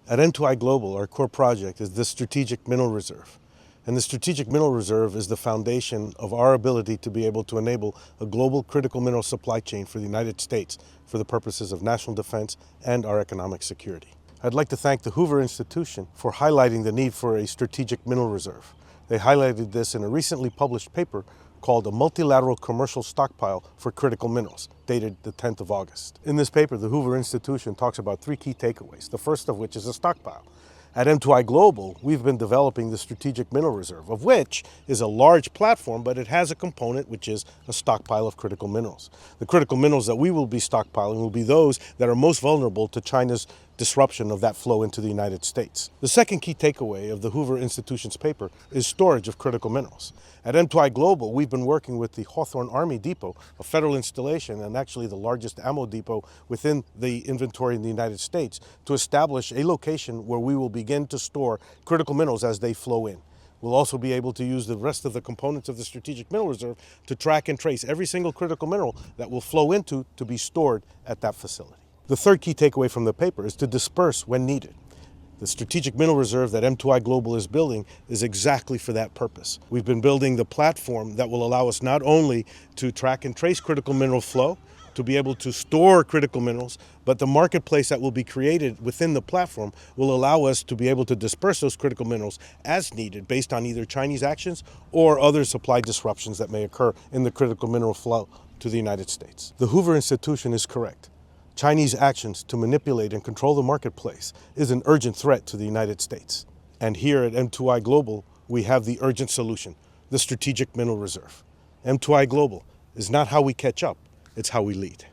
At M2i Global, our core project is the Strategic Mineral Reserve. And the Strategic Mineral Reserve is the foundation of our ability to be able to enable a global critical mineral supply chain for the United States for the purposes of national defense and our economic security. I'd like to thank the Hoover Institution for highlighting the need for a Strategic Mineral Reserve. They highlighted this in a recently published paper called A Multilateral Commercial Stockpile for Critical Minerals, dated the 10th of August. In this paper, the Hoover Institution talks about three key takeaways, the first of which is a stockpile. At M2i Global, we've been developing the Strategic Mineral Reserve, of which is a large platform, but it has a component which is a stockpile of critical minerals. The critical minerals that we will be stockpiling will be those that are most vulnerable to China's disruption of that flow into the United States. The second key takeaway of the Hoover Institution's paper is storage of critical minerals. At M2i Global, we've been working with the Hawthorne Army Depot, a federal installation and actually the largest ammo depot within the inventory in the United States, to establish a location where we will begin to store critical minerals as they flow in. We'll also be able to use the rest of the components of the Strategic Mineral Reserve to track and trace every single critical mineral that will flow into to be stored at that facility. The third key takeaway from the paper is to disperse when needed. The Strategic Mineral Reserve that M2i Global is building is exactly for that purpose. We've been building the platform that will allow us not only to track and trace critical mineral flow, to be able to store critical minerals, but the marketplace that will be created within the platform will allow us to be able to disperse those critical minerals as needed based on either Chinese actions or other supply disruptions that may occur in the critical mineral flow to the United States. The Hoover Institution is correct. Chinese actions to manipulate and control the marketplace is an urgent threat to the United States. And here at M2i Global, we have the urgent solution, the Strategic Mineral Reserve. M2i Global is not how we catch up, it's how we lead.